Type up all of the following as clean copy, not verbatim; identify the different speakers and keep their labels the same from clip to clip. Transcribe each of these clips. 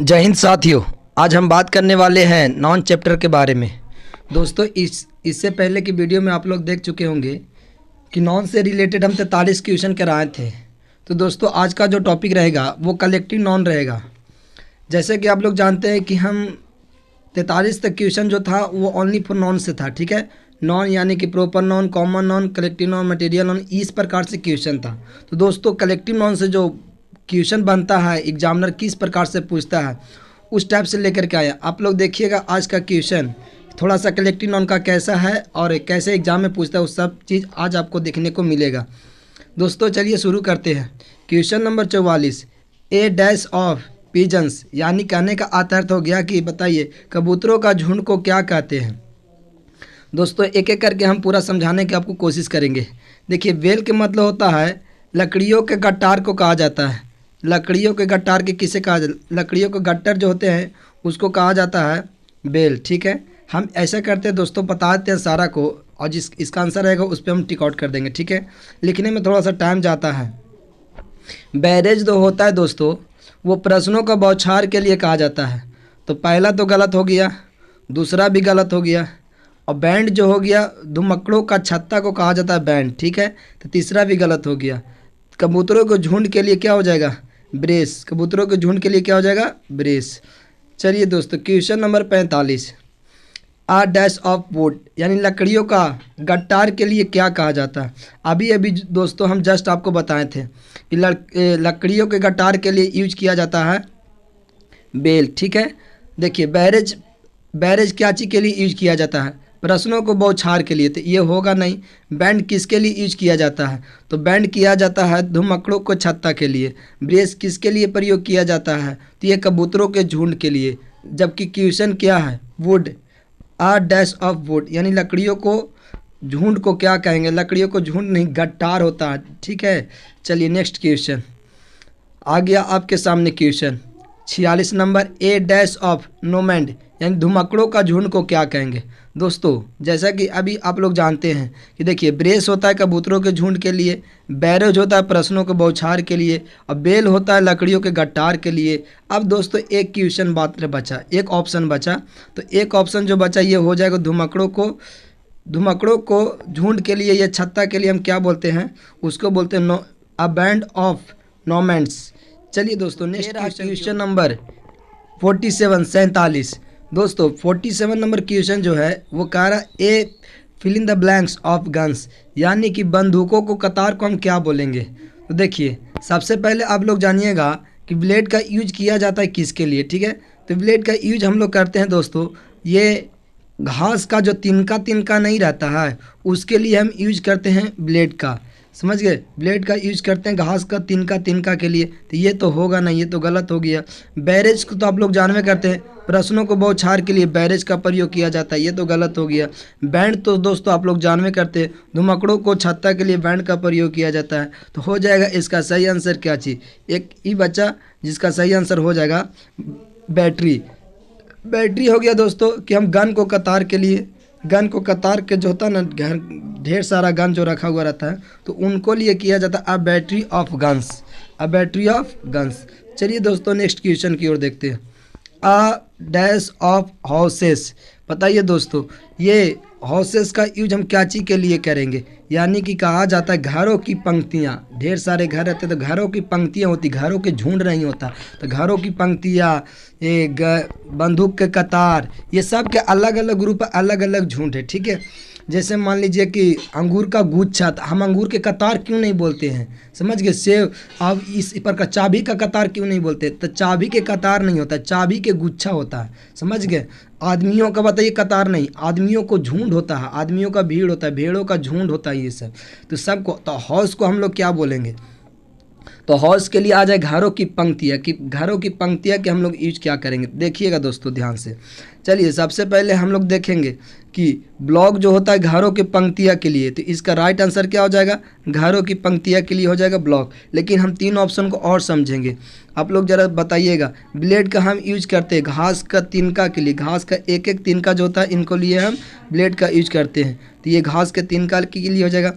Speaker 1: जय हिंद साथियों। आज हम बात करने वाले हैं नॉन चैप्टर के बारे में। दोस्तों इससे पहले की वीडियो में आप लोग देख चुके होंगे कि नॉन से रिलेटेड हम 43 क्वेश्चन कराए थे। तो दोस्तों आज का जो टॉपिक रहेगा वो कलेक्टिव नॉन रहेगा। जैसे कि आप लोग जानते हैं कि हम 43 तक क्वेश्चन जो था वो ओनली फॉर नॉन से था, ठीक है। नॉन यानी कि proper noun, common noun, collective noun, material non, इस प्रकार से क्वेश्चन था। तो दोस्तों कलेक्टिव नॉन से जो क्वेश्चन बनता है, एग्जामिनर किस प्रकार से पूछता है उस टाइप से लेकर के आया। आप लोग देखिएगा आज का क्वेश्चन थोड़ा सा कलेक्टिव नॉन का कैसा है और कैसे एग्जाम में पूछता है, उस सब चीज़ आज आपको देखने को मिलेगा। दोस्तों चलिए शुरू करते हैं। Question number 44, a dash of pigeons, यानी कहने का अर्थ हो गया कि बताइए कबूतरों का झुंड को क्या कहते हैं। दोस्तों एक एक करके हम पूरा समझाने की आपको कोशिश करेंगे। देखिए बेल के मतलब होता है लकड़ियों के गट्टार को कहा जाता है। लकड़ियों के गट्टार के किसे कहा जाता, लकड़ियों के गट्टर जो होते हैं उसको कहा जाता है बेल, ठीक है। हम ऐसा करते हैं दोस्तों, बता देते हैं सारा को और जिस इसका आंसर रहेगा उस पर हम टिक आउट कर देंगे, ठीक है। लिखने में थोड़ा सा टाइम जाता है। बैरेज जो होता है दोस्तों वो प्रश्नों का बौछार के लिए कहा जाता है। तो पहला तो गलत हो गया, दूसरा भी गलत हो गया, और बैंड जो हो गया धुमक्कड़ों का छत्ता को कहा जाता है बैंड, ठीक है। तो तीसरा भी गलत हो गया। कबूतरों के झुंड के लिए क्या हो जाएगा, ब्रेस। कबूतरों के झुंड के लिए क्या हो जाएगा, ब्रेस। चलिए दोस्तों question number 45, a dash of wood, यानी लकड़ियों का गट्टार के लिए क्या कहा जाता है। अभी अभी दोस्तों हम जस्ट आपको बताए थे कि लकड़ियों के गट्टार के लिए यूज किया जाता है बेल, ठीक है। देखिए बैरेज, बैरेज क्या चीज़ के लिए यूज किया जाता है, प्रश्नों को बौछार के लिए, तो ये होगा नहीं। बैंड किसके लिए यूज किया जाता है, तो बैंड किया जाता है धुमक्कड़ों को छत्ता के लिए। ब्रेस किसके लिए प्रयोग किया जाता है, तो ये कबूतरों के झुंड के लिए। जबकि क्वेश्चन क्या है, wood, a dash of wood, यानी लकड़ियों को झुंड को क्या कहेंगे, लकड़ियों को झुंड नहीं गट्टार होता है, ठीक है। चलिए नेक्स्ट क्वेश्चन आ गया आपके सामने। Question 46 number, a dash of nomad, यानी धुमक्कड़ों का झुंड को क्या कहेंगे। दोस्तों जैसा कि अभी आप लोग जानते हैं कि देखिए ब्रेस होता है कबूतरों के झुंड के लिए, बैरेज होता है प्रश्नों के बौछार के लिए, और बेल होता है लकड़ियों के गट्टार के लिए। अब दोस्तों एक क्वेश्चन बात बचा, एक ऑप्शन बचा, तो एक ऑप्शन जो बचा ये हो जाएगा धुमक्कड़ों को झुंड के लिए या छत्ता के लिए हम क्या बोलते हैं, उसको बोलते हैं अ बैंड ऑफ नोमैंड्स। चलिए दोस्तों नेक्स्ट क्वेश्चन नंबर 47 दोस्तों 47 नंबर क्वेश्चन जो है वो कह रहा a fill in the blanks of guns, यानी कि बंदूकों को कतार को हम क्या बोलेंगे। तो देखिए सबसे पहले आप लोग जानिएगा कि ब्लेड का यूज किया जाता है किसके लिए, ठीक है। तो ब्लेड का यूज हम लोग करते हैं दोस्तों, ये घास का जो तिनका तिनका नहीं रहता है उसके लिए हम यूज करते हैं ब्लेड का, समझ गए। ब्लेड का यूज करते हैं घास का तिनका तिनका के लिए, तो ये तो होगा नहीं, ये तो गलत हो गया। बैरेज को तो आप लोग जानवे करते हैं, प्रश्नों को बौछार के लिए बैरेज का प्रयोग किया जाता है, ये तो गलत हो गया। बैंड तो दोस्तों आप लोग जानवे करते हैं, धुमक्कड़ों को छत्ता के लिए बैंड का प्रयोग किया जाता है। तो हो जाएगा इसका सही आंसर क्या चीज़, एक ही बच्चा जिसका सही आंसर हो जाएगा बैटरी। बैटरी हो गया दोस्तों कि हम गन को कतार के लिए, गन को कतार के जो होता है ना, घर ढेर सारा गन जो रखा हुआ रहता है तो उनको लिए किया जाता है a battery of guns, a battery of guns. चलिए दोस्तों नेक्स्ट क्वेश्चन की ओर देखते हैं। अ डैश ऑफ हाउसेस, बताइए दोस्तों ये हाउसेस का यूज हम क्या चीज़ के लिए करेंगे, यानी कि कहा जाता है घरों की पंक्तियाँ, ढेर सारे घर रहते हैं तो घरों की पंक्तियाँ होती, घरों के झुंड नहीं होता। तो घरों की पंक्तियाँ, ये बंदूक के कतार, ये सब के अलग अलग ग्रुप, अलग अलग झुंड है, ठीक है। जैसे मान लीजिए कि अंगूर का गुच्छा, हम अंगूर के कतार क्यों नहीं बोलते हैं, समझ गए। सेब, अब इस पर का चाबी का कतार क्यों नहीं बोलते, तो चाबी के कतार नहीं होता, चाबी के गुच्छा होता है, समझ गए। आदमियों का बताइए कतार नहीं, आदमियों को झुंड होता है, आदमियों का भीड़ होता है, भेड़ों का झुंड होता है, ये सब तो सबको। तो हौस को हम लोग क्या बोलेंगे, तो हौस के लिए आ जाए घरों की पंक्तियाँ, कि घरों की पंक्तियाँ के हम लोग यूज क्या करेंगे, देखिएगा दोस्तों ध्यान से। चलिए सबसे पहले हम लोग देखेंगे कि ब्लॉक जो होता है घरों की पंक्तियाँ के लिए, तो इसका राइट आंसर क्या हो जाएगा, घरों की पंक्तियाँ के लिए हो जाएगा ब्लॉक। लेकिन हम तीन ऑप्शन को और समझेंगे, आप लोग ज़रा बताइएगा। ब्लेड का हम यूज करते हैं घास का तिनका के लिए, घास का एक एक तिनका जो होता है इनको लिए हम ब्लेड का यूज करते हैं, तो ये घास के तिनका के लिए हो जाएगा।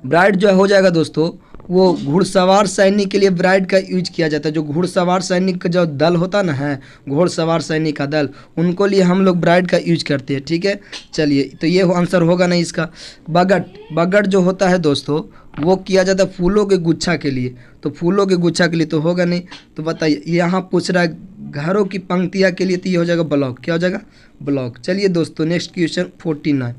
Speaker 1: ब्राइड जो हो जाएगा दोस्तों वो घुड़सवार सैनिक के लिए ब्राइड का यूज किया जाता है। जो घुड़सवार सैनिक का जो दल होता ना है, घुड़सवार सैनिक का दल, उनको लिए हम लोग ब्राइड का यूज करते हैं। ठीक है, चलिए तो ये आंसर होगा नहीं इसका। बगट जो होता है दोस्तों वो किया जाता है फूलों के गुच्छा के लिए, तो फूलों के गुच्छा के लिए तो होगा नहीं। तो बताइए, यहाँ पूछ रहा है घरों की पंक्तियाँ के लिए, तो ये हो जाएगा ब्लॉक। क्या हो जाएगा? ब्लॉक। चलिए दोस्तों next question 49।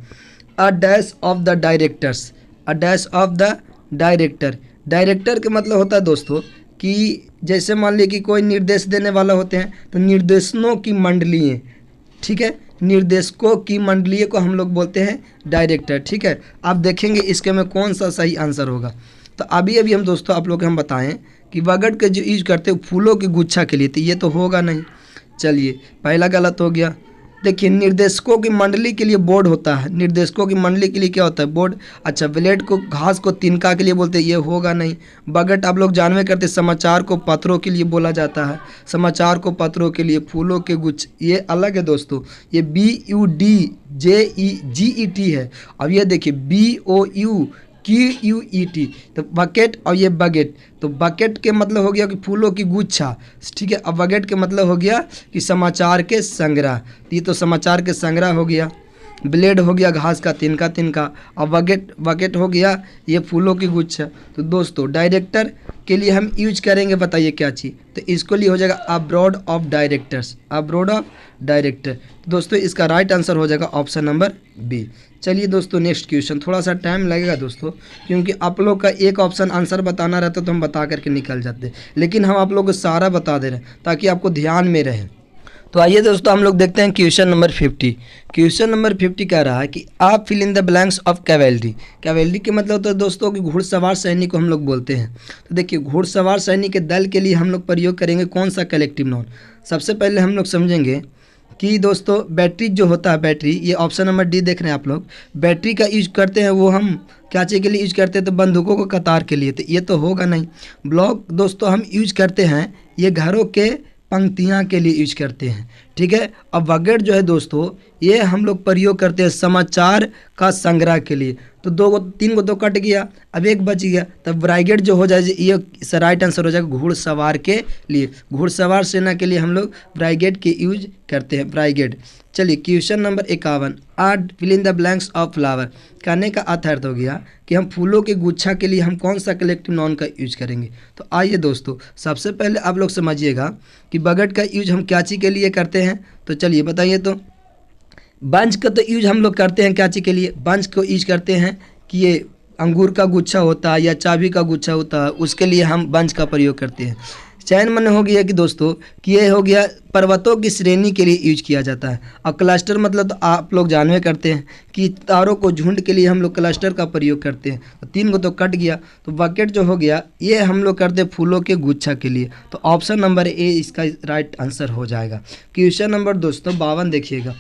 Speaker 1: A dash of the directors. A dash of the director. Director का मतलब होता है दोस्तों कि जैसे मान लीजिए कि कोई निर्देश देने वाला होते हैं, तो निर्देशकों की मंडली, ठीक है, निर्देशकों की मंडली को हम लोग बोलते हैं डायरेक्टर। ठीक है, आप देखेंगे इसके में कौन सा सही आंसर होगा। तो अभी हम दोस्तों आप लोग हम बताएं कि बगट के जो यूज करते हैं फूलों के गुच्छा के लिए, तो ये तो होगा नहीं। चलिए पहला गलत हो गया। देखिए निर्देशकों की मंडली के लिए बोर्ड होता है, निर्देशकों की मंडली के लिए क्या होता है? बोर्ड। अच्छा, ब्लेड को, घास को तिनका के लिए बोलते हैं, ये होगा नहीं। बगट आप लोग जानवे करते, समाचार को पत्रों के लिए बोला जाता है, समाचार को पत्रों के लिए, फूलों के गुच्छ ये अलग है दोस्तों। ये BUDJEGET है। अब ये देखिए BOUQUET, तो बकेट और ये बगेट। तो बकेट के मतलब हो गया कि फूलों की गुच्छा, ठीक है। अब बगेट के मतलब हो गया कि समाचार के संग्रह, तो ये तो समाचार के संग्रह हो गया। ब्लेड हो गया घास का तिनका, और बकेट हो गया ये फूलों की गुच्छा। तो दोस्तों डायरेक्टर के लिए हम यूज करेंगे, बताइए क्या चीज़? तो इसको लिए हो जाएगा abroad of directors, abroad of director. दोस्तों इसका राइट आंसर हो जाएगा ऑप्शन नंबर बी। चलिए दोस्तों नेक्स्ट क्वेश्चन, थोड़ा सा टाइम लगेगा दोस्तों, क्योंकि आप लोग का एक ऑप्शन आंसर बताना रहता तो हम बता करके निकल जाते, लेकिन हम आप लोग को सारा बता दे रहे हैं ताकि आपको ध्यान में रहे। तो आइए दोस्तों हम लोग देखते हैं क्वेश्चन नंबर 50। क्वेश्चन नंबर 50 कह रहा है कि आप fill in the blanks of cavalry. Cavalry के मतलब होता है दोस्तों कि घुड़सवार सैनिक को हम लोग बोलते हैं। तो देखिए घुड़सवार सैनिक के दल के लिए हम लोग प्रयोग करेंगे कौन सा कलेक्टिव नाउन। सबसे पहले हम लोग समझेंगे कि दोस्तों बैटरी जो होता है, बैटरी, ये ऑप्शन नंबर डी देख रहे हैं आप लोग। बैटरी का यूज करते हैं वो हम क्या चीज़ के लिए यूज करते हैं? तो बंदूकों को कतार के लिए, तो ये तो होगा नहीं। ब्लॉक दोस्तों हम यूज करते हैं ये घरों के पंक्तियाँ के लिए यूज करते हैं, ठीक है। अब बगेट जो है दोस्तों ये हम लोग प्रयोग करते हैं समाचार का संग्रह के लिए। तो 3 को तो कट गया, अब एक बच गया, तब ब्राइगेड जो हो जाए ये राइट आंसर हो जाएगा घुड़सवार के लिए। घुड़सवार सेना के लिए हम लोग ब्राइगेड के यूज करते हैं, ब्राइगेड। चलिए क्वेश्चन नंबर 51, आर्ट fill in the blanks of flower. कहने का अर्थ हो गया कि हम फूलों के गुच्छा के लिए हम कौन सा कलेक्टिव नाउन का यूज करेंगे। तो आइए दोस्तों सबसे पहले आप लोग समझिएगा कि बगट का यूज हम क्या चीज़ के लिए करते हैं। तो चलिए बताइए, तो बंच का तो यूज हम लोग करते हैं क्या चीज़ के लिए? बंच को यूज करते हैं कि ये अंगूर का गुच्छा होता है या चाबी का गुच्छा होता है, उसके लिए हम बंच का प्रयोग करते हैं। चयन मन हो गया कि दोस्तों कि ये हो गया पर्वतों की श्रेणी के लिए यूज किया जाता है। और क्लस्टर मतलब तो आप लोग जानवे करते हैं कि तारों को झुंड के लिए हम लोग क्लस्टर का प्रयोग करते हैं। तो 3 को तो कट गया, तो बकेट जो हो गया ये हम लोग करते हैं फूलों के गुच्छा के लिए। तो ऑप्शन नंबर ए इसका राइट आंसर हो जाएगा। क्वेश्चन नंबर दोस्तों 52 देखिएगा,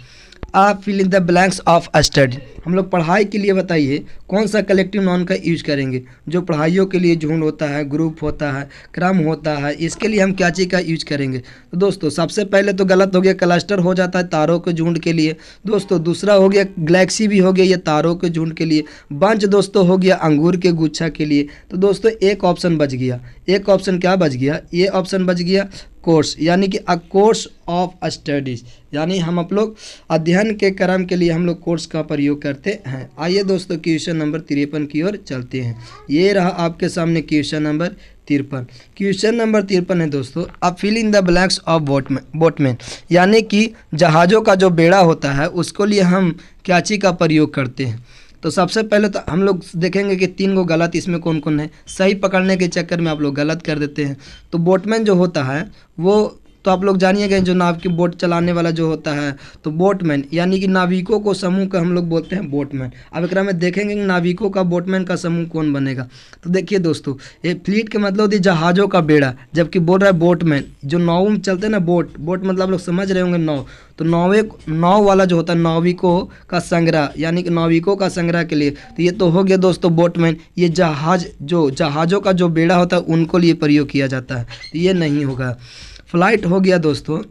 Speaker 1: आप fill in the blanks of study. हम लोग पढ़ाई के लिए बताइए कौन सा कलेक्टिव नाउन का यूज करेंगे। जो पढ़ाइयों के लिए झुंड होता है, ग्रुप होता है, क्रम होता है, इसके लिए हम क्या चीज़ का यूज करेंगे। तो दोस्तों सबसे पहले तो गलत हो गया, क्लस्टर हो जाता है तारों के झुंड के लिए दोस्तों। दूसरा हो गया गैलेक्सी भी हो गया ये तारों के झुंड के लिए। बंच दोस्तों हो गया अंगूर के गुच्छा के लिए। तो दोस्तों एक ऑप्शन बच गया, एक ऑप्शन क्या बच गया? ये ऑप्शन बच गया कोर्स, यानी कि अ कोर्स ऑफ स्टडीज़, यानी हम आप लोग अध्ययन के क्रम के लिए हम लोग कोर्स का प्रयोग करते हैं। आइए दोस्तों क्वेश्चन नंबर 53 की ओर चलते हैं। ये रहा आपके सामने क्वेश्चन नंबर 53। क्वेश्चन नंबर 53 है दोस्तों, अब fill in the blanks of boatman, यानी कि जहाज़ों का जो बेड़ा होता है उसको लिए हम क्या चीज़ का प्रयोग करते हैं। तो सबसे पहले तो हम लोग देखेंगे कि 3 को गलत इसमें कौन कौन है। सही पकड़ने के चक्कर में आप लोग गलत कर देते हैं। तो बोटमैन जो होता है वो तो आप लोग जानिएगा, जो नाव की बोट चलाने वाला जो होता है तो बोटमैन, यानी कि नाविकों को समूह का हम लोग बोलते हैं बोटमैन। अब एक में देखेंगे कि नाविकों का बोटमैन का समूह कौन बनेगा। तो देखिए दोस्तों ये फ्लीट के मतलब होती है जहाज़ों का बेड़ा, जबकि बोल रहा है बोटमैन। जो नाव में चलते हैं ना, बोट मतलब आप लोग समझ रहे होंगे नाव, तो नाव वाला जो होता है नाविकों का संग्रह, यानी कि नाविकों का संग्रह के लिए। तो ये तो हो गया दोस्तों बोटमैन। ये जहाज़ों का जो बेड़ा होता है उनको लिए प्रयोग किया जाता है, तो ये नहीं होगा। फ्लाइट हो गया दोस्तों,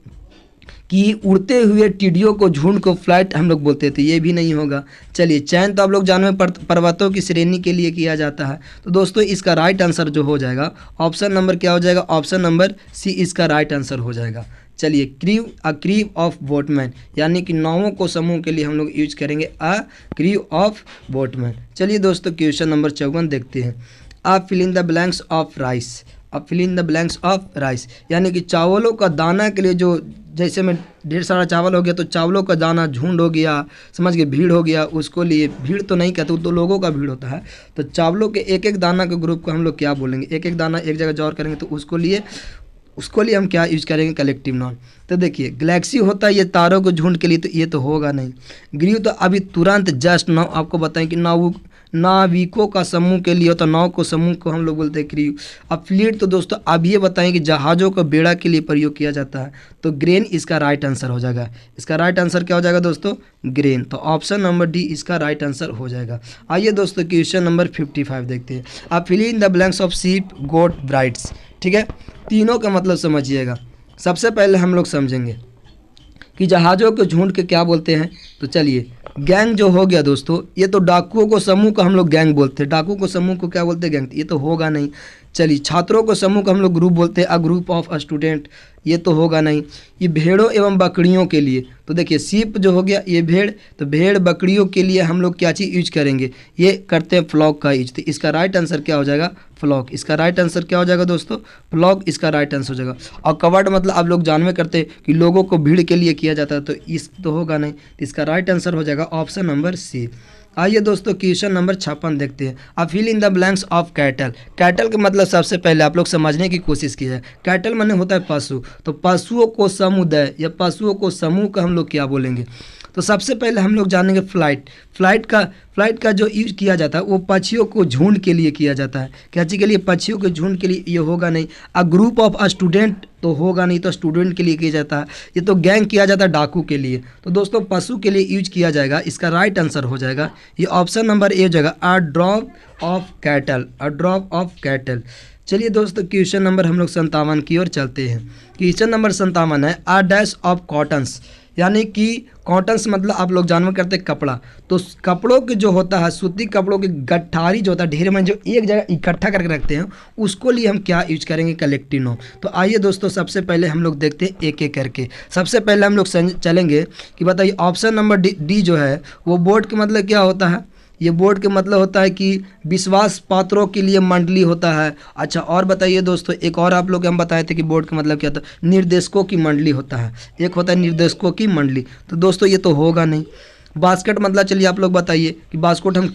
Speaker 1: कि उड़ते हुए टिड्डियों को झुंड को फ्लाइट हम लोग बोलते थे, ये भी नहीं होगा। चलिए चयन तो आप लोग जानवे पर्वतों की श्रेणी के लिए किया जाता है। तो दोस्तों इसका राइट आंसर जो हो जाएगा ऑप्शन नंबर क्या हो जाएगा, ऑप्शन नंबर सी इसका राइट आंसर हो जाएगा। चलिए क्रीव ऑफ बोटमैन, यानी कि नावों को समूह के लिए हम लोग यूज करेंगे अ क्रीव ऑफ बोटमैन। चलिए दोस्तों क्वेश्चन नंबर 54 देखते हैं। आप fill in the blanks of rice, अब fill in the blanks of rice, यानी कि चावलों का दाना के लिए जो, जैसे में ढेर सारा चावल हो गया तो चावलों का दाना झुंड हो गया, समझ गए, भीड़ हो गया, उसको लिए भीड़ तो नहीं कहते, वो तो लोगों का भीड़ होता है। तो चावलों के एक एक दाना के ग्रुप को हम लोग क्या बोलेंगे, एक एक दाना एक जगह जॉर करेंगे तो उसको लिए हम क्या यूज करेंगे, कलेक्टिव नाउन। तो देखिए गैलेक्सी होता है ये तारों के झुंड के लिए, तो ये तो होगा नहीं। ग्रीव तो अभी तुरंत जस्ट नाउ आपको बताएं कि नाविकों का समूह के लिए होता है, नाव को समूह को हम लोग बोलते हैं क्रीव। अब फ्लीट तो दोस्तों अब ये बताएं कि जहाज़ों का बेड़ा के लिए प्रयोग किया जाता है, तो ग्रेन इसका राइट आंसर हो जाएगा। इसका राइट आंसर क्या हो जाएगा दोस्तों, ग्रेन। तो ऑप्शन नंबर डी इसका राइट आंसर हो जाएगा। आइए दोस्तों क्वेश्चन नंबर 55 देखते हैं। आप fill in the blanks of sheep goat brides, ठीक है, तीनों का मतलब समझिएगा। सबसे पहले हम लोग समझेंगे कि जहाज़ों के झुंड के क्या बोलते हैं। तो चलिए गैंग जो हो गया दोस्तों, ये तो डाकुओं को समूह को हम लोग गैंग बोलते हैं, डाकुओं को समूह को क्या बोलते हैं, गैंग, ये तो होगा नहीं। चलिए छात्रों को समूह को हम लोग ग्रुप बोलते हैं, अ ग्रुप ऑफ स्टूडेंट, ये तो होगा नहीं। ये भेड़ों एवं बकरियों के लिए, तो देखिए सीप जो हो गया ये भेड़, तो भेड़ बकरियों के लिए हम लोग क्या चीज़ यूज करेंगे, ये करते हैं फ्लॉक का यूज। तो इसका राइट आंसर क्या हो जाएगा, फ्लॉक। इसका राइट आंसर क्या हो जाएगा दोस्तों, फ्लॉक इसका राइट आंसर हो जाएगा। और कवर्ड मतलब आप लोग जानवे करते हैं कि लोगों को भीड़ के लिए किया जाता है, तो इस तो होगा नहीं। तो इसका राइट आंसर हो जाएगा ऑप्शन नंबर सी। आइए दोस्तों क्वेश्चन नंबर 56 देखते हैं। अब fill in the blanks of cattle. Cattle का मतलब सबसे पहले आप लोग समझने की कोशिश की है। कैटल माने होता है पशु, तो पशुओं को समुदाय या पशुओं को समूह का हम लोग क्या बोलेंगे। तो सबसे पहले हम लोग जानेंगे फ्लाइट का जो यूज किया जाता है वो पक्षियों को झुंड के लिए किया जाता है। क्या चीज़ के लिए, पक्षियों के झुंड के लिए, ये होगा नहीं। अ ग्रुप ऑफ स्टूडेंट तो होगा नहीं, तो स्टूडेंट के लिए किया जाता है। ये तो गैंग किया जाता है डाकू के लिए, तो दोस्तों पशु के लिए यूज किया जाएगा। इसका राइट आंसर हो जाएगा ये ऑप्शन नंबर ए हो जाएगा, a drop of cattle, a drop of cattle. चलिए दोस्तों क्वेश्चन नंबर हम लोग 57 की ओर चलते हैं। क्वेश्चन नंबर 57 है, अ डैश ऑफ कॉटन्स, यानी कि कॉटन्स मतलब आप लोग जानवर करते हैं कपड़ा, तो कपड़ों के जो होता है, सूती कपड़ों की गट्ठारी जो होता है, ढेर में जो एक जगह इकट्ठा करके रखते हैं, उसको लिए हम क्या यूज करेंगे, कलेक्टिव नाउन। तो आइए दोस्तों सबसे पहले हम लोग देखते हैं एक एक करके। सबसे पहले हम लोग चलेंगे कि बताइए ऑप्शन नंबर डी जो है वो बोर्ड का मतलब क्या होता है। ये बोर्ड के मतलब होता है कि विश्वास पात्रों के लिए मंडली होता है। अच्छा और बताइए दोस्तों, एक और आप लोग हम बताए थे कि बोर्ड का मतलब क्या था, निर्देशकों की मंडली होता है, एक होता है निर्देशकों की मंडली। तो दोस्तों ये तो होगा नहीं। बास्केट मतलब चलिए आप लोग बताइए कि बास्केट हम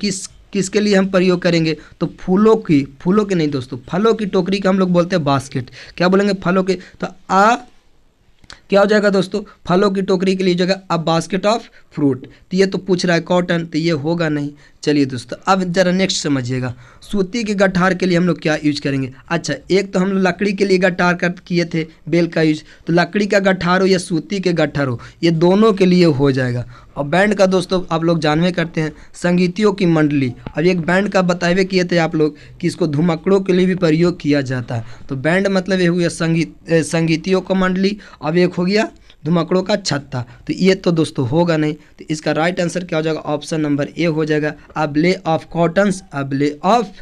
Speaker 1: किसके लिए हम प्रयोग करेंगे, तो फूलों की नहीं दोस्तों, फलों की टोकरी का हम लोग बोलते हैं बास्केट। क्या बोलेंगे, फलों के। तो क्या हो जाएगा दोस्तों, फलों की टोकरी के लिए जगह अब बास्केट ऑफ फ्रूट। तो ये तो पूछ रहा है कॉटन, तो ये होगा नहीं। चलिए दोस्तों अब जरा नेक्स्ट समझिएगा, सूती के गठार के लिए हम लोग क्या यूज करेंगे। अच्छा एक तो हम लोग लकड़ी के लिए गठार किए थे, बेल का यूज, तो लकड़ी का गठार हो या सूती के गठार हो, ये दोनों के लिए हो जाएगा। और बैंड का दोस्तों आप लोग जानवे करते हैं, संगीतियों की मंडली। अब एक बैंड का बतावे किए थे आप लोग कि इसको धुमकड़ों के लिए भी प्रयोग किया जाता है। तो बैंड मतलब ये हो गया संगीतियों का मंडली, अब एक हो गया धुमकड़ों का छत्ता। तो ये तो दोस्तों होगा नहीं। तो इसका राइट आंसर क्या हो जाएगा, ऑप्शन नंबर ए हो जाएगा, अब्ले ऑफ कॉटन्स, अब्ले ऑफ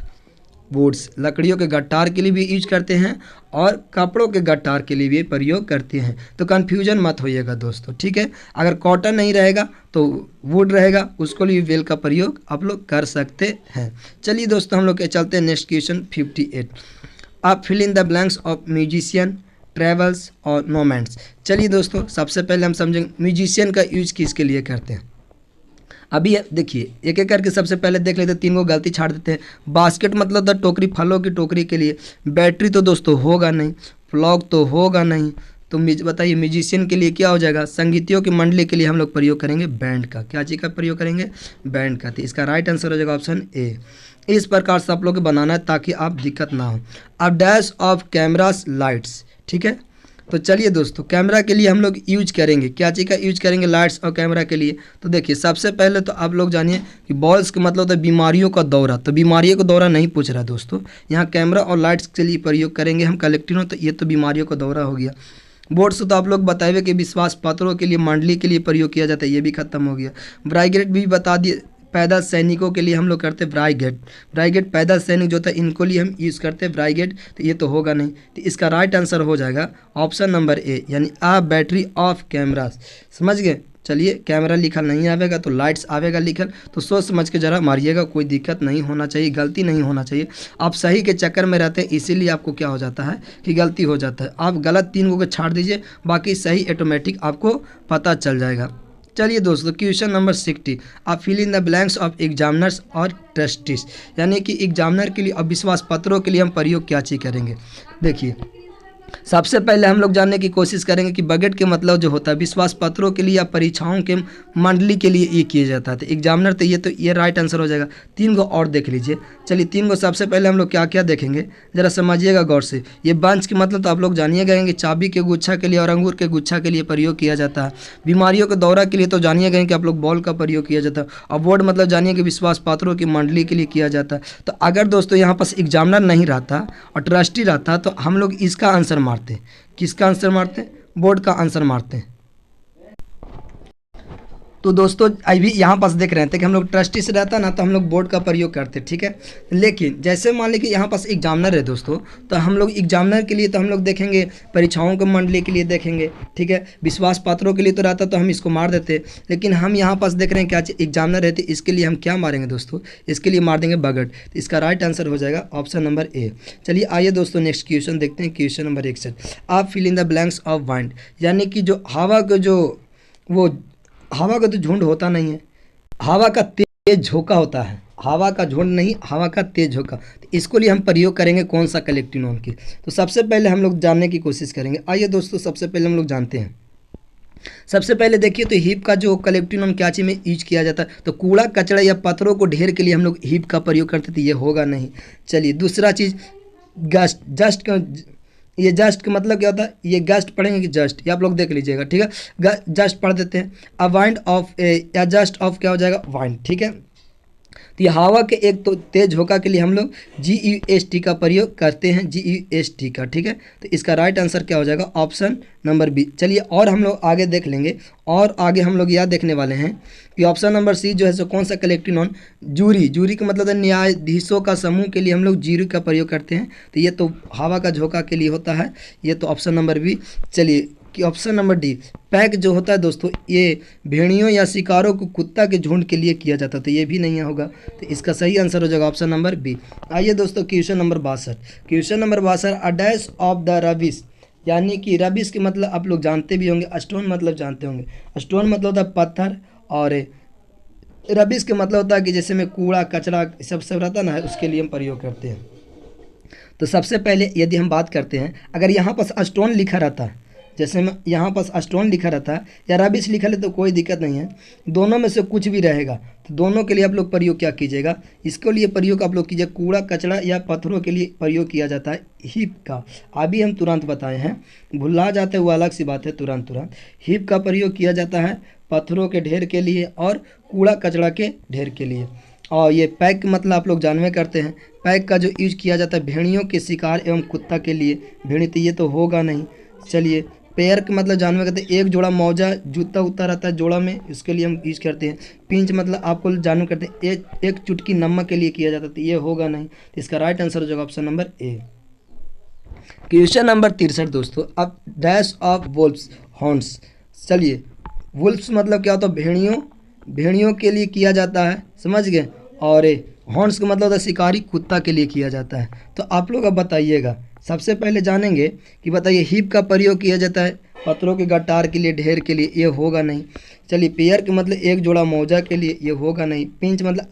Speaker 1: वुड्स। लकड़ियों के गट्टार के लिए भी यूज करते हैं और कपड़ों के गट्टार के लिए भी प्रयोग करते हैं। तो कन्फ्यूजन मत होइएगा दोस्तों, ठीक है। अगर कॉटन नहीं रहेगा तो वुड रहेगा, उसको लिए वेल का प्रयोग आप लोग कर सकते हैं। चलिए दोस्तों हम लोग के चलते हैं नेक्स्ट क्वेश्चन 58। आप fill in the blanks of musician, travels और नोमैंड्स। चलिए दोस्तों सबसे पहले हम समझेंगे म्यूजिशियन का यूज किसके लिए करते हैं। अभी देखिए एक एक करके सबसे पहले देख लेते हैं, 3 को गलती छाड़ देते हैं। बास्केट मतलब द टोकरी, फलों की टोकरी के लिए। बैटरी तो दोस्तों होगा नहीं, फ्लॉग तो होगा नहीं। तो बताइए म्यूजिशियन के लिए क्या हो जाएगा, संगीतियों की मंडली के लिए हम लोग प्रयोग करेंगे बैंड का। क्या चीज़ का प्रयोग करेंगे, बैंड का। तो इसका राइट आंसर हो जाएगा ऑप्शन ए। इस प्रकार से आप लोग को बनाना है ताकि आप दिक्कत ना हो। अब डैश ऑफ कैमरास लाइट्स, ठीक है। तो चलिए दोस्तों कैमरा के लिए हम लोग यूज करेंगे, क्या चीज़ का यूज करेंगे, लाइट्स और कैमरा के लिए। तो देखिए सबसे पहले तो आप लोग जानिए कि बॉल्स का मतलब होता है बीमारियों का दौरा। तो बीमारियों का दौरा नहीं पूछ रहा दोस्तों, यहाँ कैमरा और लाइट्स के लिए प्रयोग करेंगे हम कलेक्टिव। तो ये तो बीमारियों का दौरा हो गया। बोर्ड से तो आप लोग बताए हुए कि विश्वास पात्रों के लिए मंडली के लिए प्रयोग किया जाता है, ये भी खत्म हो गया। ब्राइगेड भी बता दिए, पैदल सैनिकों के लिए हम लोग करते हैं ब्राइगेड। ब्राइगेड पैदल सैनिक जो होता है इनको लिए हम यूज़ करते हैं ब्राइगेड, तो ये तो होगा नहीं। तो इसका राइट आंसर हो जाएगा ऑप्शन नंबर ए, यानी आ बैटरी ऑफ कैमरास। समझ गए। चलिए, कैमरा लिखा नहीं आवेगा तो लाइट्स आवेगा लिखल, तो सोच समझ के ज़रा मारिएगा, कोई दिक्कत नहीं होना चाहिए, गलती नहीं होना चाहिए। आप सही के चक्कर में रहते हैं, इसीलिए आपको क्या हो जाता है कि गलती हो जाता है। आप गलत 3 को छाड़ दीजिए, बाकी सही ऑटोमेटिक आपको पता चल जाएगा। चलिए दोस्तों, क्वेश्चन नंबर 60, आप fill in the blanks of examiners और ट्रस्टीज, यानी कि एग्जामिनर के लिए और विश्वास पत्रों के लिए हम प्रयोग क्या चीज़ करेंगे। देखिए, सबसे पहले हम लोग जानने की कोशिश करेंगे कि बजट के मतलब जो होता है विश्वास पत्रों के लिए या परीक्षाओं के मंडली के लिए ये किया जाता है। तो एग्जामिनर, तो ये राइट आंसर हो जाएगा। 3 को और देख लीजिए। चलिए 3 को सबसे पहले हम लोग क्या क्या देखेंगे, ज़रा समझिएगा गौर से। ये बंच के मतलब तो आप लोग जानिएगा कि चाबी के गुच्छा के लिए और अंगूर के गुच्छा के लिए प्रयोग किया जाता है। बीमारियों के दौरा के लिए तो जानिएगा कि आप लोग बॉल का प्रयोग किया जाता है। और बोर्ड मतलब जानिए कि विश्वास पात्रों की मंडली के लिए किया जाता है। तो अगर दोस्तों यहाँ पास एग्जामिनर नहीं रहता और ट्रस्टी रहता तो हम लोग इसका आंसर मारते। किसका आंसर मारते? बोर्ड का आंसर मारते हैं। तो दोस्तों अभी यहाँ पास देख रहे थे कि हम लोग ट्रस्टी से रहता ना तो हम लोग बोर्ड का प्रयोग करते, ठीक है। लेकिन जैसे मान लीजिए कि यहाँ पास एग्जामिनर है दोस्तों, तो हम लोग एग्जामिनर के लिए तो हम लोग देखेंगे परीक्षाओं के मंडली के लिए देखेंगे, ठीक है। विश्वास पात्रों के लिए तो रहता तो हम इसको मार देते, लेकिन हम यहाँ पास देख रहे हैं क्या एग्जामिनर रहते, इसके लिए हम क्या मारेंगे दोस्तों, इसके लिए मार देंगे बगट। तो इसका राइट आंसर हो जाएगा ऑप्शन नंबर ए। चलिए आइए दोस्तों नेक्स्ट क्वेश्चन देखते हैं, क्वेश्चन नंबर 61, आप fill in the blanks of wind, यानी कि जो हवा का जो वो हवा का तो झुंड होता नहीं है, हवा का तेज झोंका होता है। हवा का झुंड नहीं, हवा का तेज झोंका। तो इसको लिए हम प्रयोग करेंगे कौन सा कलेक्टिव नॉन की। तो सबसे पहले हम लोग जानने की कोशिश करेंगे। आइए दोस्तों सबसे पहले हम लोग जानते हैं। सबसे पहले देखिए तो हीप का जो कलेक्टिव नॉन क्या चीज़ में यूज किया जाता है, तो कूड़ा कचरा या पत्थरों को ढेर के लिए हम लोग हीप का प्रयोग करते थे, ये होगा नहीं। चलिए दूसरा चीज़ गस्ट, जस्ट ये जस्ट का मतलब क्या होता है, ये गस्ट पढ़ेंगे कि जस्ट, ये आप लोग देख लीजिएगा, ठीक है। जस्ट पढ़ देते हैं। अ वाइंड ऑफ या जस्ट ऑफ क्या हो जाएगा, वाइंड, ठीक है। तो ये हवा के एक तो तेज झोंका के लिए हम लोग GUST का प्रयोग करते हैं, GUST का, ठीक है। तो इसका राइट आंसर क्या हो जाएगा, ऑप्शन नंबर बी। चलिए और हम लोग आगे देख लेंगे, और आगे हम लोग यह देखने वाले हैं कि ऑप्शन नंबर सी जो है सो कौन सा कलेक्टिव नॉन, जूरी। जूरी का मतलब है न्यायाधीशों का समूह के लिए हम लोग जूरी का प्रयोग करते हैं। तो ये तो हवा का झोंका के लिए होता है, ये तो ऑप्शन नंबर बी। चलिए कि ऑप्शन नंबर डी, पैक जो होता है दोस्तों, ये भेड़ियों या शिकारों को कुत्ता के झुंड के लिए किया जाता है, तो ये भी नहीं होगा। तो इसका सही आंसर हो जाएगा ऑप्शन नंबर बी। आइए दोस्तों question number 62, question number 62, a dash of the rubbish, यानी कि रबिश के मतलब आप लोग जानते भी होंगे, स्टोन मतलब जानते होंगे। स्टोन मतलब होता है पत्थर, और रबिश के मतलब होता है कि जैसे में कूड़ा कचरा सब रहता ना है, उसके लिए हम प्रयोग करते हैं। तो सबसे पहले यदि हम बात करते हैं, अगर यहाँ पर स्टोन लिखा रहता है, जैसे में यहाँ पर स्टोन लिखा रहता है या रबिश लिखा ले तो कोई दिक्कत नहीं है, दोनों में से कुछ भी रहेगा। तो दोनों के लिए आप लोग प्रयोग क्या कीजिएगा, इसके लिए प्रयोग आप लोग कीजिए कूड़ा कचरा या पत्थरों के लिए प्रयोग किया जाता है हीप का। अभी हम तुरंत बताए हैं, भुला जाते वो अलग सी बात है, तुरंत हीप का प्रयोग किया जाता है पत्थरों के ढेर के लिए और कूड़ा कचरा के ढेर के लिए। और ये पैक मतलब आप लोग जानवे करते हैं, पैक का जो यूज किया जाता है भेड़ियों के शिकार एवं कुत्ता के लिए, भेड़ी, तो ये तो होगा नहीं। चलिए पेयर के मतलब जानवर कहते हैं एक जोड़ा मौजा जूता उता रहता है जोड़ा में, इसके लिए हम यूज करते हैं। पिंच मतलब आपको जानवर करते हैं एक चुटकी नमक के लिए किया जाता है, तो ये होगा नहीं। तो इसका राइट आंसर हो जाएगा option number A. Question number 63 दोस्तों, अब डैश ऑफ वुल्फ्स हॉर्न्स। चलिए वुल्फ्स मतलब क्या होता है, भेड़ियों के लिए किया जाता है, समझ गए। और हॉर्न्स का मतलब होता है शिकारी कुत्ता के लिए किया जाता है। तो आप लोग अब बताइएगा, सबसे पहले जानेंगे कि बताइए हीप का प्रयोग किया जाता है पत्थरों के गटार के लिए, ढेर के लिए, ये होगा नहीं। चलिए पेयर के मतलब एक जोड़ा मौजा के लिए, ये होगा नहीं। पिंच मतलब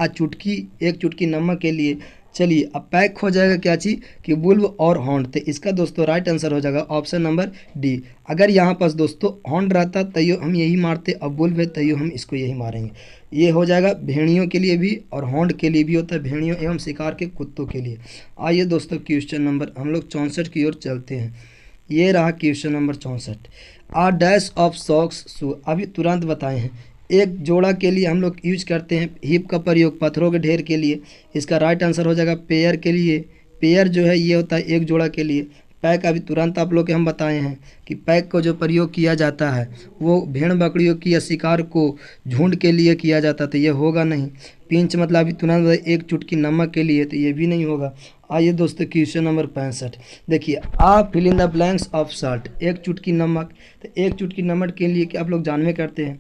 Speaker 1: एक चुटकी नमक के लिए। चलिए अब पैक हो जाएगा क्या चीज़ कि बुल्व और हॉर्न। तो इसका दोस्तों राइट आंसर हो जाएगा ऑप्शन नंबर डी। अगर यहाँ पास दोस्तों हॉर्न रहता तैयो हम यही मारते, अब बुल्व है तैयो हम इसको यही मारेंगे। ये हो जाएगा भेड़ियों के लिए भी और हॉर्न के लिए भी होता है, भेड़ियों एवं शिकार के कुत्तों के लिए। आइए दोस्तों क्वेश्चन नंबर हम लोग 64 की ओर चलते हैं। ये रहा question number 64, a dash of socks shoe. अभी तुरंत बताए हैं, एक जोड़ा के लिए हम लोग यूज करते हैं हीप का प्रयोग पत्थरों के ढेर के लिए। इसका राइट आंसर हो जाएगा पेयर के लिए। पेयर जो है ये होता है एक जोड़ा के लिए, पैक अभी तुरंत आप लोग के हम बताए हैं कि पैक को जो प्रयोग किया जाता है वो भेड़ बकरियों की या शिकार को झुंड के लिए किया जाता, तो ये होगा नहीं। पिंच मतलब अभी तुरंत एक चुटकी नमक के लिए, तो ये भी नहीं होगा। आइए दोस्तों क्वेश्चन नंबर 65 देखिए, आप fill in the blanks of salt, एक चुटकी नमक, तो एक चुटकी नमक के लिए क्या आप लोग जानवे करते हैं।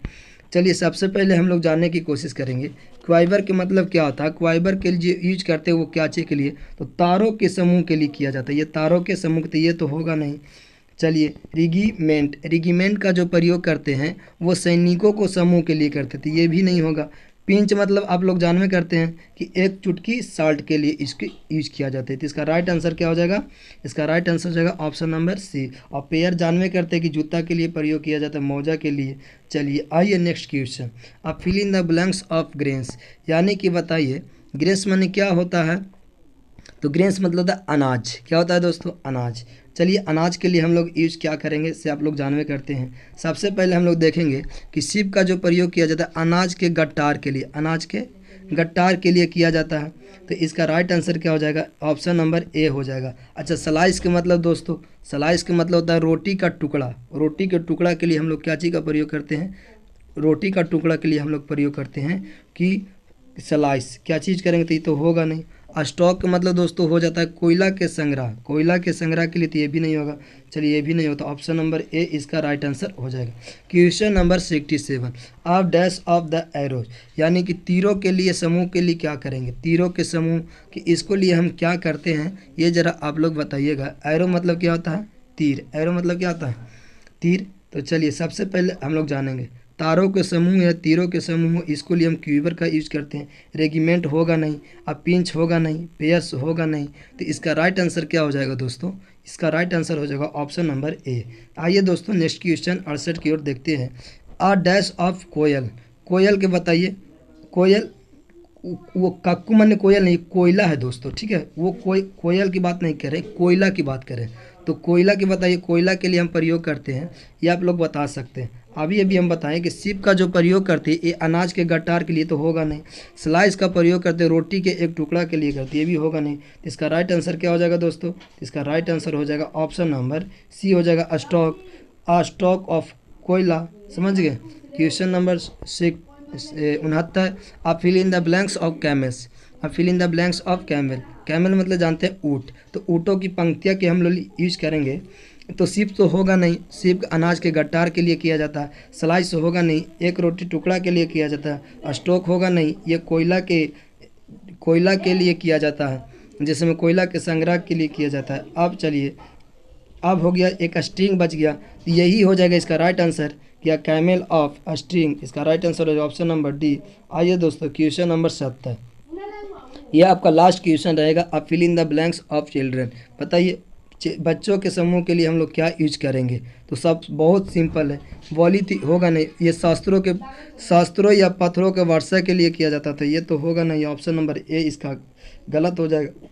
Speaker 1: चलिए सबसे पहले हम लोग जानने की कोशिश करेंगे क्वाइबर के मतलब क्या होता है। क्वाइबर के लिए यूज करते हैं वो क्या चीज़ के लिए, तो तारों के समूह के लिए किया जाता है। ये तारों के समूह, तो ये तो होगा नहीं। चलिए रिगीमेंट, रिगीमेंट का जो प्रयोग करते हैं वो सैनिकों को समूह के लिए करते थे, ये भी नहीं होगा। पिंच मतलब आप लोग जानवे करते हैं कि एक चुटकी साल्ट के लिए इसके यूज किया जाता है, तो इसका राइट आंसर क्या हो जाएगा, इसका राइट आंसर हो जाएगा ऑप्शन नंबर सी। और पेयर जानवे करते हैं कि जूता के लिए प्रयोग किया जाता है, मोजा के लिए। चलिए आइए नेक्स्ट क्वेश्चन, अब fill in the blanks of grains, यानी कि बताइए ग्रेन्स माने क्या होता है, तो ग्रेन्स मतलब होता है अनाज। क्या होता है दोस्तों, अनाज। चलिए अनाज के लिए हम लोग यूज क्या करेंगे इससे आप लोग जानवे करते हैं। सबसे पहले हम लोग देखेंगे कि सिप का जो प्रयोग किया जाता है अनाज के गट्टार के लिए, अनाज के गट्टार के लिए किया जाता है, तो इसका राइट आंसर क्या हो जाएगा, ऑप्शन नंबर ए हो जाएगा। अच्छा स्लाइस के मतलब दोस्तों, स्लाइस के मतलब होता है रोटी का टुकड़ा। रोटी के टुकड़ा के लिए हम लोग क्या चीज़ का प्रयोग करते हैं, रोटी का टुकड़ा के लिए हम लोग प्रयोग करते हैं कि स्लाइस। क्या चीज़ करेंगे, तो ये तो होगा नहीं। स्टॉक का मतलब दोस्तों हो जाता है कोयला के संग्रह, कोयला के संग्रह के लिए, तो ये भी नहीं होगा। चलिए ये भी नहीं होता, ऑप्शन नंबर ए इसका राइट आंसर हो जाएगा। क्वेश्चन नंबर 67, आप डैश ऑफ द एरोज, यानी कि तीरों के लिए समूह के लिए क्या करेंगे, तीरों के समूह कि इसको लिए हम क्या करते हैं ये ज़रा आप लोग बताइएगा। एरो मतलब क्या होता है, तीर। एरो मतलब क्या होता है, तीर। तो चलिए सबसे पहले हम लोग जानेंगे तारों के समूह या तीरों के समूह, इसको लिए हम क्यूबर का यूज करते हैं। रेगिमेंट होगा नहीं, अब पिंच होगा नहीं, पेयर्स होगा नहीं, तो इसका राइट आंसर क्या हो जाएगा दोस्तों, इसका राइट आंसर हो जाएगा ऑप्शन नंबर ए। आइए दोस्तों नेक्स्ट क्वेश्चन 68 की ओर देखते हैं। आ डैश ऑफ कोयल, कोयल के बताइए। कोयल वो कक्कू माने कोयल नहीं, कोयला है दोस्तों, ठीक है। वो कोयल की बात नहीं कर रहे, कोयला की बात करें। तो कोयला की बताइए, कोयला के लिए हम प्रयोग करते हैं, ये आप लोग बता सकते हैं। अभी हम बताएं कि सिप का जो प्रयोग करते हैं ये अनाज के गट्टार के लिए, तो होगा नहीं। स्लाइस का प्रयोग करते हैं रोटी के एक टुकड़ा के लिए करते, ये भी होगा नहीं। इसका राइट आंसर क्या हो जाएगा दोस्तों, इसका राइट आंसर हो जाएगा ऑप्शन नंबर सी हो जाएगा, स्टॉक। स्टॉक ऑफ कोयला, समझ गए। क्वेश्चन नंबर 69, आप fill in the blanks of camels, आप fill in the blanks of camel. Camel मतलब जानते हैं ऊँट, तो ऊँटों की पंक्तियाँ के हम लोग यूज करेंगे, तो सिप तो होगा नहीं, सिप अनाज के गट्टार के लिए किया जाता है। स्लाइस होगा नहीं, एक रोटी टुकड़ा के लिए किया जाता है। स्टोक होगा नहीं, ये कोयला के लिए किया जाता है, जिसमें कोयला के संग्रह के लिए किया जाता है। अब चलिए, अब हो गया एक स्ट्रिंग बच गया, तो यही हो जाएगा इसका राइट आंसर, क्या कैमल ऑफ स्ट्रिंग, इसका राइट आंसर हो जाएगा ऑप्शन नंबर डी। आइए दोस्तों क्वेश्चन नंबर 70, यह आपका लास्ट क्वेश्चन रहेगा। आप fill in the blanks of children, बताइए बच्चों के समूह के लिए हम लोग क्या यूज करेंगे, तो सब बहुत सिंपल है। वॉली होगा नहीं, ये शास्त्रों या पत्थरों के वर्षा के लिए किया जाता था, ये तो होगा नहीं, ऑप्शन नंबर ए इसका गलत हो जाएगा।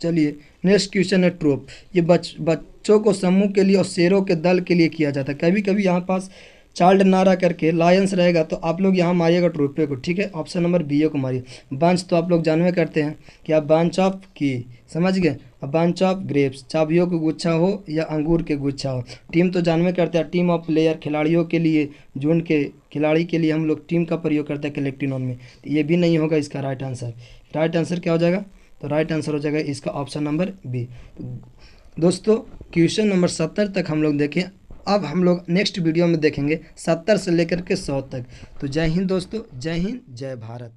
Speaker 1: चलिए नेक्स्ट क्वेश्चन है ट्रोप, ये बच्चों को समूह के लिए और शेरों के दल के लिए किया जाता है। कभी कभी यहाँ पास चाइल्ड नारा करके लायंस रहेगा, तो आप लोग यहाँ मारिएगा ट्रोपे को, ठीक है। ऑप्शन नंबर बी ए को मारिए। बंच तो आप लोग जानवे करते हैं कि आप बंच ऑफ की, समझ गए। बंच ऑफ ग्रेप्स, चाबियों का गुच्छा हो या अंगूर के गुच्छा हो। टीम तो जानवे करते हैं, टीम ऑफ प्लेयर, खिलाड़ियों के लिए, झुंड के खिलाड़ी के लिए हम लोग टीम का प्रयोग करते हैं कलेक्टिव नॉन में, तो ये भी नहीं होगा इसका राइट आंसर। राइट आंसर क्या हो जाएगा, तो राइट आंसर हो जाएगा इसका ऑप्शन नंबर बी। दोस्तों क्वेश्चन नंबर 70 तक हम लोग देखें, अब हम लोग नेक्स्ट वीडियो में देखेंगे 70 से लेकर के 100 तक। तो जय हिंद दोस्तों, जय हिंद, जय भारत।